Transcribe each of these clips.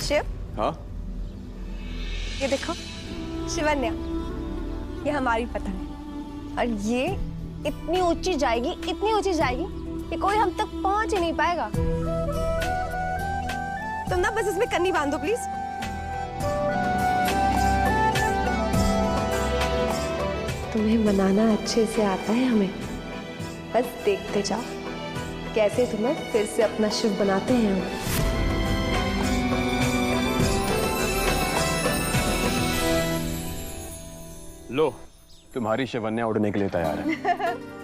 शिव। हाँ? ये देखो शिवन्या, ये हमारी पतंग है और ये इतनी ऊंची जाएगी, इतनी ऊंची जाएगी कि कोई हम तक पहुंच ही नहीं पाएगा। तुम ना बस इसमें कन्नी बांध दो प्लीज। तुम्हें बनाना अच्छे से आता है हमें, बस देखते जाओ कैसे तुम्हें फिर से अपना शिव बनाते हैं हम। लो, तुम्हारी शिवन्या उड़ने के लिए तैयार है।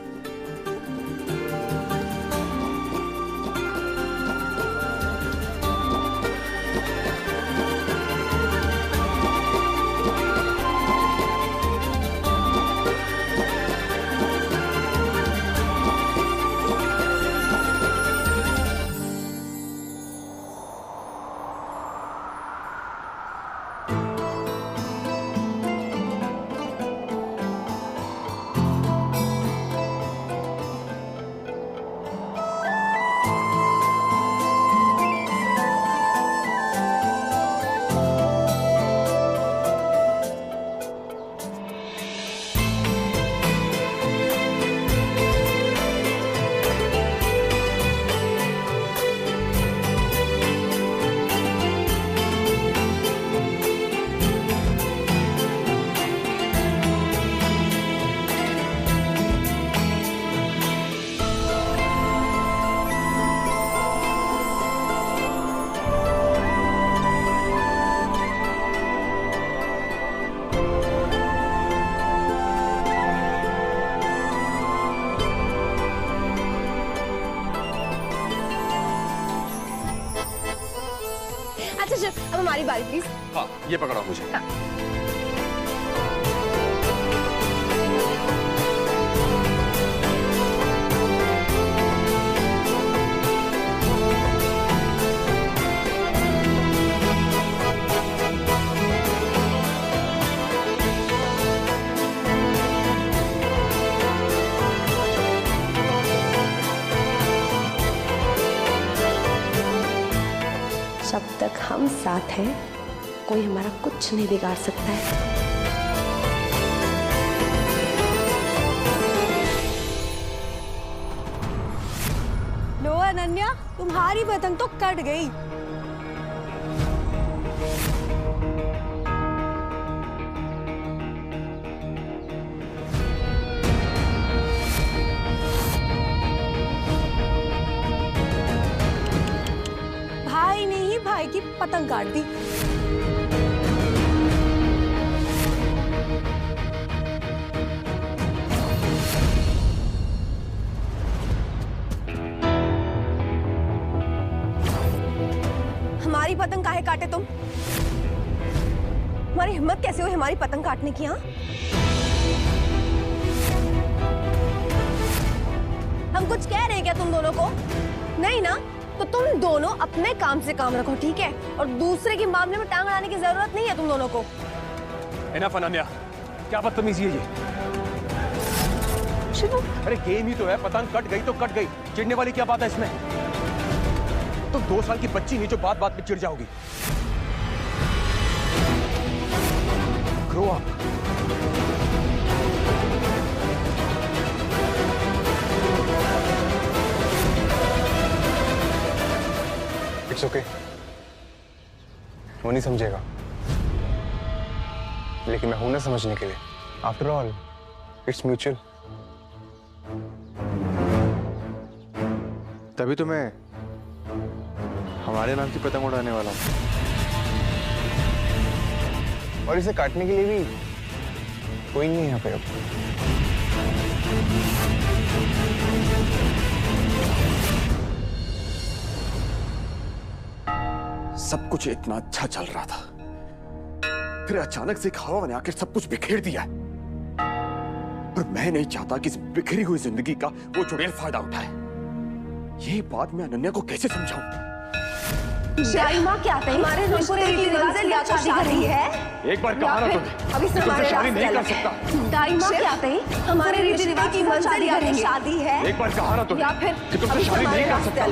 अच्छा अब हमारी बारी प्लीज। हाँ, ये पकड़ो मुझे। हाँ। जब तक हम साथ हैं कोई हमारा कुछ नहीं बिगाड़ सकता है। लो अनन्या, तुम्हारी पतंग तो कट गई। भाई ने ही भाई की पतंग काट दी। हमारी पतंग काहे काटे तुम? तुम्हारी हिम्मत कैसे हुई हमारी पतंग काटने की? हाँ, हम कुछ कह रहे हैं क्या तुम दोनों को? नहीं ना, तो तुम दोनों अपने काम से काम रखो, ठीक है? और दूसरे के मामले में टांग अड़ाने की जरूरत नहीं है तुम दोनों को। इनफ अनन्या, क्या बदतमीजी है ये? शिवू, अरे गेम ही तो है, पतंग कट गई तो कट गई, चिढ़ने वाली क्या बात है इसमें? तुम 2 साल की बच्ची नहीं जो बात बात में चिढ़ जाओगी। Grow up. इट्स ओके, वो नहीं समझेगा, लेकिन मैं हूं ना समझने के लिए। After all it's mutual. तभी तो मैं हमारे नाम की पतंग उड़ाने वाला हूं, और इसे काटने के लिए भी कोई नहीं है यहाँ पे अब। सब कुछ इतना अच्छा चल रहा था, फिर अचानक से एक हवा ने आकर सब कुछ बिखेर दिया। और मैं नहीं चाहता कि इस बिखरी हुई जिंदगी का वो चुड़ैल फायदा उठाए। ये बात मैं अनन्या को कैसे समझाऊं? दाइमा क्या है? हमारे रिश्ते की रिवाज से क्या शादी कर रही है? एक बार कहा ना तुमने, अभी से हमारे शादी नहीं कर सकता। दाइमा क्या है? हमारे रीति रिवाज की मंजर या शादी है? एक बार कहा ना तुमने, या फिर कि तुमसे शादी नहीं कर सकता।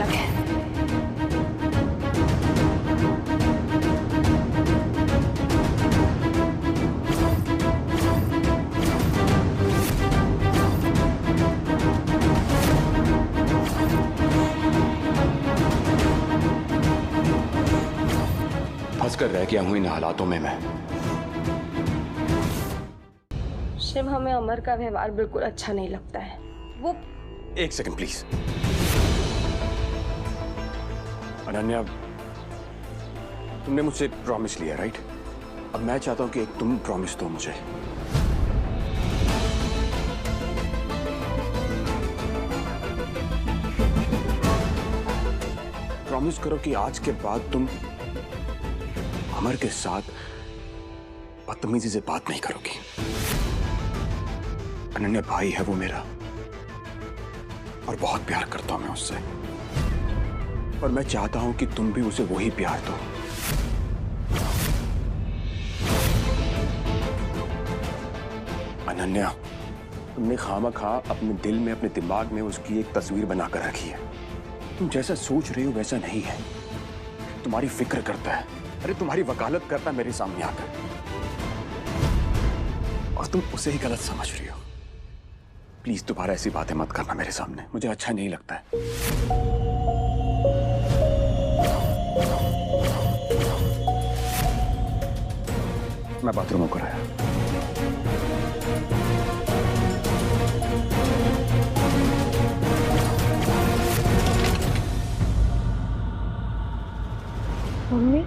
कर रह गया हूं इन हालातों में मैं। शिव, हमें अमर का व्यवहार बिल्कुल अच्छा नहीं लगता है। वो एक सेकंड प्लीज। अनन्या, तुमने मुझसे प्रॉमिस लिया राइट? अब मैं चाहता हूं कि एक तुम प्रॉमिस दो मुझे। प्रॉमिस करो कि आज के बाद तुम अमर के साथ बदतमीजी से बात नहीं करोगी। अनन्या भाई है वो मेरा, और बहुत प्यार करता हूं मैं उससे, और मैं चाहता हूं कि तुम भी उसे वही प्यार दो। अनन्या, तुमने खामखा अपने दिल में, अपने दिमाग में उसकी एक तस्वीर बनाकर रखी है। तुम जैसा सोच रही हो वैसा नहीं है। तुम्हारी फिक्र करता है, अरे तुम्हारी वकालत करता है मेरे सामने आकर, और तुम उसे ही गलत समझ रही हो। प्लीज दोबारा ऐसी बातें मत करना मेरे सामने, मुझे अच्छा नहीं लगता है। मैं बाथरूम को आया। मम्मी?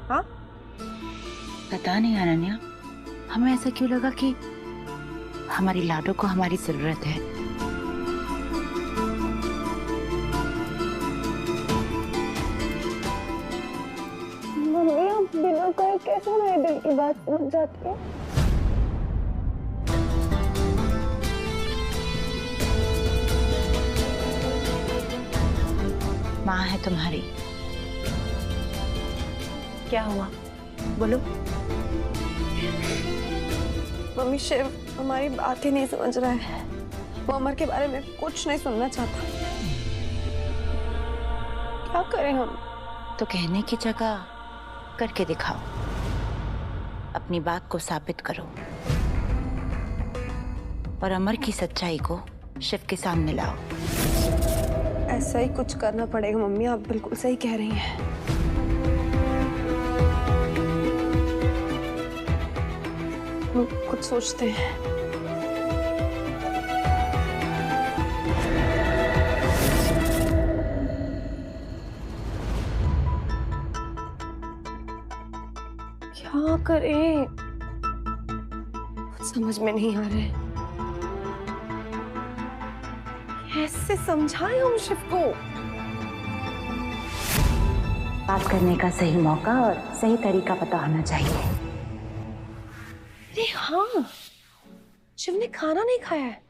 हाँ? पता नहीं अनन्या, हमें ऐसा क्यों लगा कि हमारी लाडो को हमारी जरूरत है। मम्मी, आप बिना कहे कैसे मेरे दिल की बात समझ जाती है? माँ है तुम्हारी। क्या हुआ, बोलो। मम्मी, शिव हमारी बात ही नहीं समझ रहा है। वो अमर के बारे में कुछ नहीं सुनना चाहता। क्या करें हम? तो कहने की जगह करके दिखाओ, अपनी बात को साबित करो, और अमर की सच्चाई को शिव के सामने लाओ। ऐसा ही कुछ करना पड़ेगा मम्मी, आप बिल्कुल सही कह रही हैं। कुछ सोचते हैं। क्या करें, समझ में नहीं आ रहा है। कैसे समझाएं हम शिव को? बात करने का सही मौका और सही तरीका पता होना चाहिए। अरे हाँ, शिव ने खाना नहीं खाया है।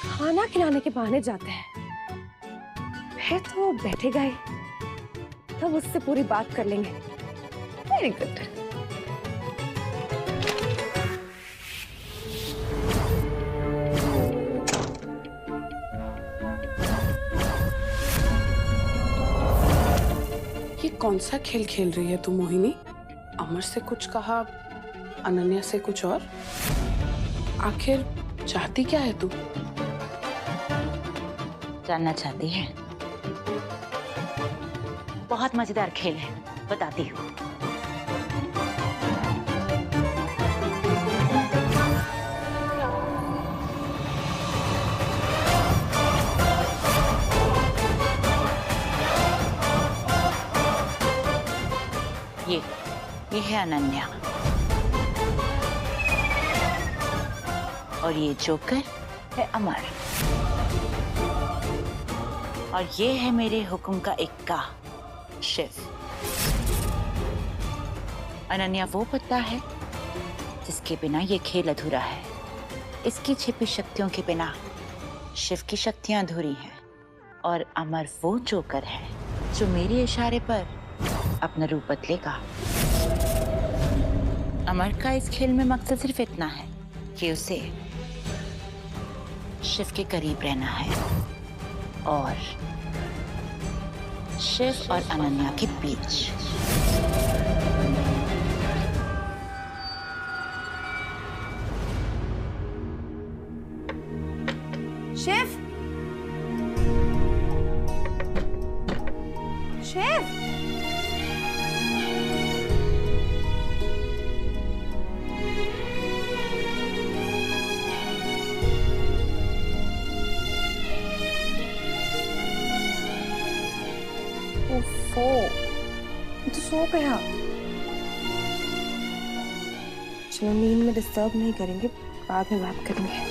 खाना खिलाने के बहाने जाते हैं, फिर तो वो बैठेगा ही, तब उससे पूरी बात कर लेंगे। Very good. ये कौन सा खेल खेल रही है तू मोहिनी? अमर से कुछ कहा, अनन्या से कुछ और। आखिर चाहती क्या है तू? जानना चाहती है? बहुत मजेदार खेल है, बताती हूँ। ये है अनन्या, और ये जोकर है अमर, और ये है मेरे हुक्म का इक्का शिव। अनन्या वो पत्ता है जिसके बिना ये खेल अधूरा है। इसकी छिपी शक्तियों के बिना शिव की शक्तियां अधूरी हैं, और अमर वो जोकर है जो मेरे इशारे पर अपना रूप बदलेगा। अमर का इस खेल में मकसद सिर्फ इतना है कि उसे शिव के करीब रहना है, और शिव और अनन्या के बीच। शिव, शिव, ओफो, तो सो गया। चलो नींद में डिस्टर्ब नहीं करेंगे, बाद में बात करेंगे।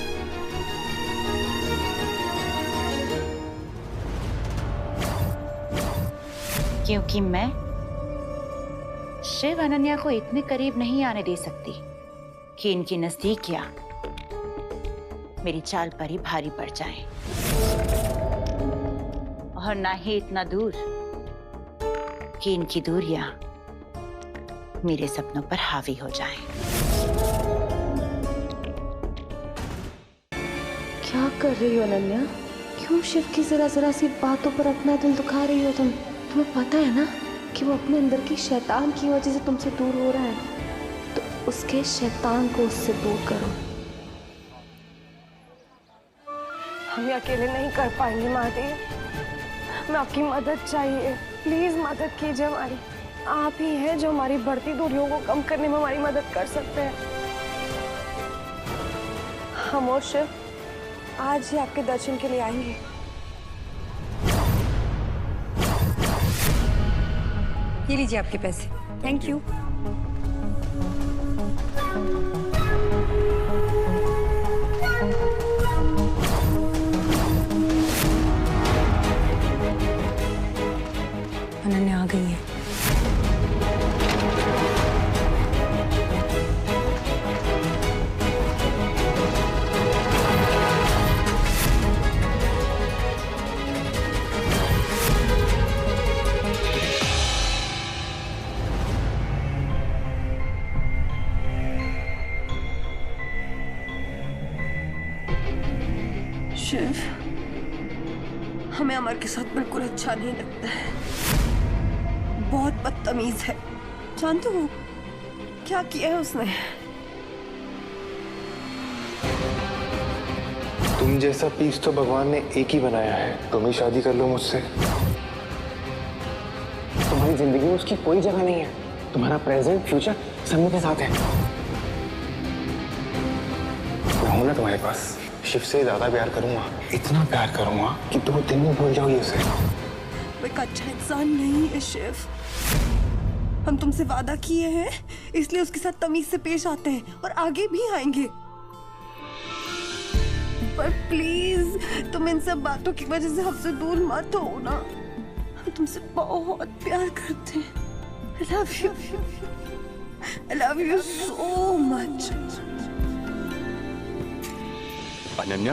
क्योंकि मैं शिव अनन्या को इतने करीब नहीं आने दे सकती कि इनकी नजदीकियां मेरी चाल पर ही भारी पड़ जाएं, और ना ही इतना दूर कि इनकी दूरियां मेरे सपनों पर हावी हो जाएं। क्या कर रही हो अनन्या? क्यों शिव की जरा जरा सी बातों पर अपना दिल दुखा रही हो तुम? तुम्हें पता है ना कि वो अपने अंदर की शैतान की वजह से तुमसे दूर हो रहा है, तो उसके शैतान को उससे दूर करो। हम ये अकेले नहीं कर पाएंगे महादेव, हमें आपकी मदद चाहिए। प्लीज मदद कीजिए हमारी। आप ही हैं जो हमारी बढ़ती दूरियों को कम करने में हमारी मदद कर सकते हैं। हम और शिव आज ही आपके दर्शन के लिए आएंगे। ये लीजिए आपके पैसे। Thank you. अनन्या आ गई है। शिव, हमें अमर के साथ बिल्कुल अच्छा नहीं लगता है। बहुत बदतमीज है। जानते हो क्या किया है उसने? तुम जैसा पीस तो भगवान ने एक ही बनाया है। तुम ही शादी कर लो मुझसे। तुम्हारी जिंदगी में उसकी कोई जगह नहीं है। तुम्हारा प्रेजेंट फ्यूचर सब मेरे साथ है। मैं हूं ना तुम्हारे पास। शिव से ज्यादा प्यार करूंगा, इतना प्यार करूंगा कि 2 दिन में भूल जाओगी उसे। वो एक अच्छा इंसान नहीं है शिव। हम तुमसे वादा किए हैं, इसलिए उसके साथ तमीज से पेश आते हैं और आगे भी आएंगे। पर प्लीज तुम इन सब बातों की वजह से हमसे दूर मत हो ना। हम तुमसे बहुत प्यार करते हैं। I love you. I love you so much. Ananya,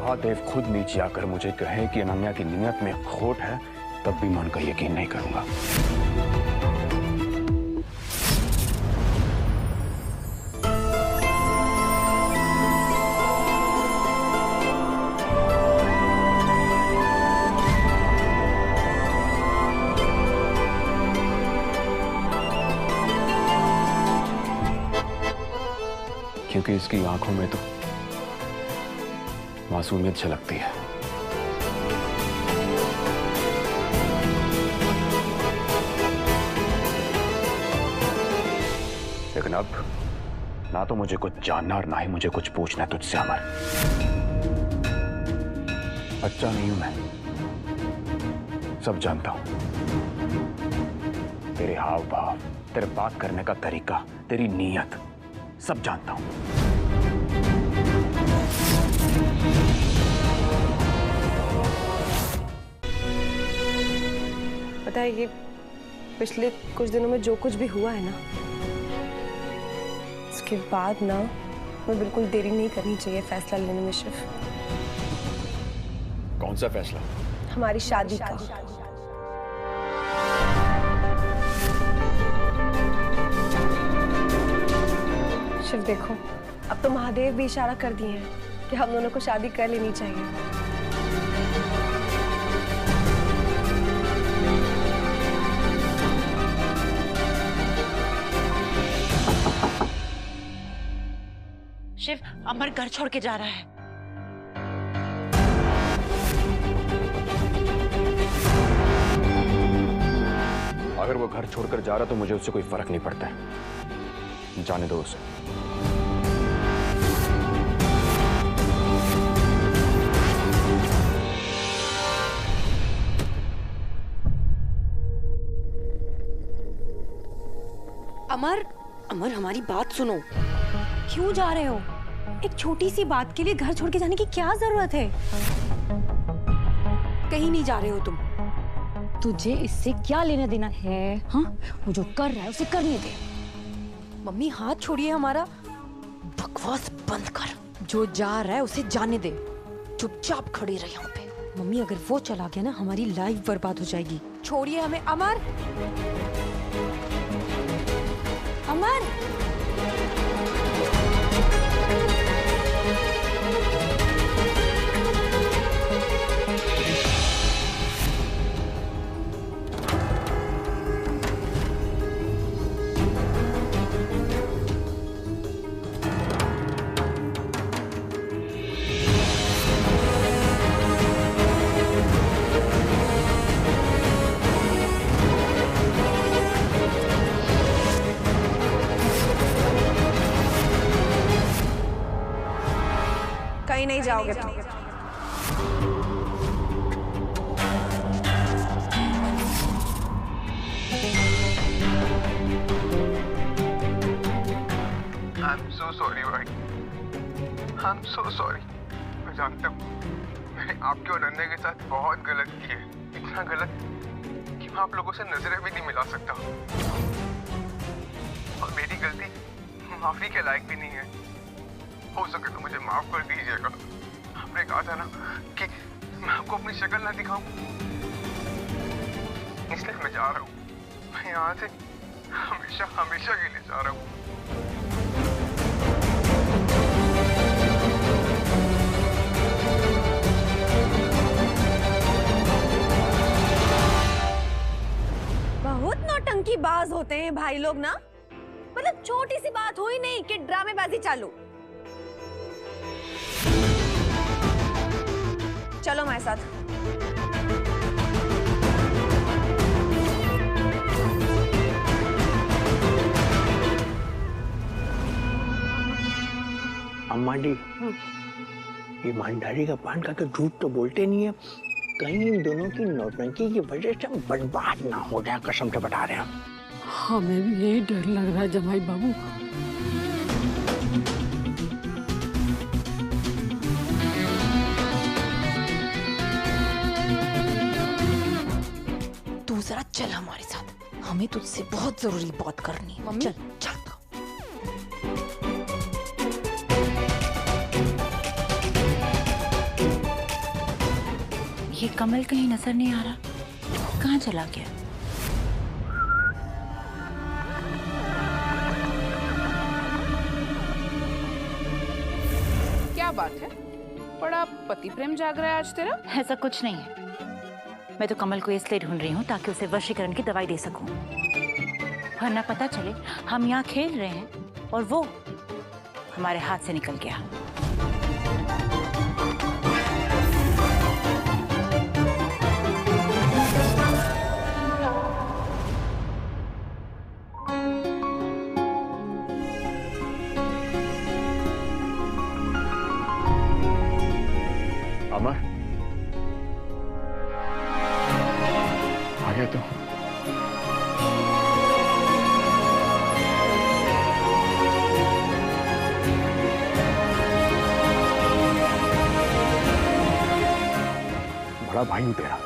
Mahadev खुद नीचे आकर मुझे कहे कि अनन्या की नीयत में खोट है, तब भी मैं उनका यकीन नहीं करूंगा। क्योंकि इसकी आंखों में तो मासूमियत झलकती है। लेकिन अब ना तो मुझे कुछ जानना और ना ही मुझे कुछ पूछना तुझसे अमर। अच्छा नहीं हूं मैं, सब जानता हूं। तेरे हाव भाव, तेरे बात करने का तरीका, तेरी नीयत, सब जानता हूं। पता है, ये पिछले कुछ दिनों में जो कुछ भी हुआ है ना, उसके बाद ना मैं बिल्कुल देरी नहीं करनी चाहिए फैसला लेने में। शिव, कौन सा फैसला? हमारी शादी का। शिव देखो, अब तो महादेव भी इशारा कर दिए हैं कि हम दोनों को शादी कर लेनी चाहिए। शिव, अमर घर छोड़ के जा रहा है। अगर वो घर छोड़कर जा रहा तो मुझे उससे कोई फर्क नहीं पड़ता है। जाने दो उसे। अमर, अमर हमारी बात सुनो। क्यों जा रहे हो? एक छोटी सी बात के लिए घर छोड़ के जाने की क्या जरूरत है? कहीं नहीं जा रहे हो तुम। तुझे इससे क्या लेना देना है? हाँ, वो जो कर रहा है उसे करने दे। मम्मी हाथ छोड़िए हमारा। बकवास बंद कर। जो जा रहा है उसे जाने दे। चुपचाप खड़ी रह यहाँ पे। मम्मी अगर वो चला गया ना, हमारी लाइफ बर्बाद हो जाएगी। छोड़िए हमें। अमर, अमर, कहीं नहीं जाओगे तुम। I'm so sorry भाई। I'm so sorry। मैं जानता हूँ मैंने आपके और अनन्या के साथ बहुत गलत किया है। इतना गलत कि मैं आप लोगों से नजरें भी नहीं मिला सकता। और मेरी गलती माफी के लायक भी नहीं है। हो सके तो मुझे माफ कर दीजिएगा। आपने कहा था ना कि मैं आपको अपनी शक्ल ना दिखाऊं, इसलिए मैं जा रहा हूँ। मैं यहाँ से हमेशा हमेशा के लिए जा रहा हूँ। बहुत नौटंकी बाज होते हैं भाई लोग ना। मतलब छोटी सी बात हुई नहीं कि ड्रामेबाजी चालू। चलो हमारे साथ। अम्मा जी, ये ईमानदारी का पान खा के झूठ तो बोलते नहीं है। कहीं इन दोनों की नौटंकी की वजह से हम बर्बाद ना हो जाए, कसम से बता रहे हैं। हमें भी यही डर लग रहा है जमाई बाबू। तू जरा चल हमारे साथ, हमें तुझसे बहुत जरूरी बात करनी है। चल चल। ये कमल कहीं नजर नहीं आ रहा, कहाँ चला गया? क्या बात है, बड़ा पति प्रेम जाग रहा है आज तेरा। ऐसा कुछ नहीं है, मैं तो कमल को इसलिए ढूंढ रही हूँ ताकि उसे वशीकरण की दवाई दे सकूं, वरना पता चले हम यहाँ खेल रहे हैं और वो हमारे हाथ से निकल गया। अमर, आ गया तू? बड़ा भाई हूं तेरा,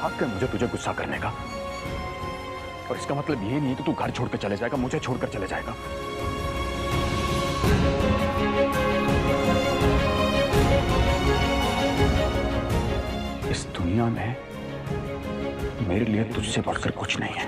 हक है मुझे तुझे गुस्सा करने का। और इसका मतलब ये नहीं है कि तू घर छोड़कर चले जाएगा, मुझे छोड़कर चले जाएगा। इस दुनिया में मेरे लिए तुझसे बढ़कर कुछ नहीं है।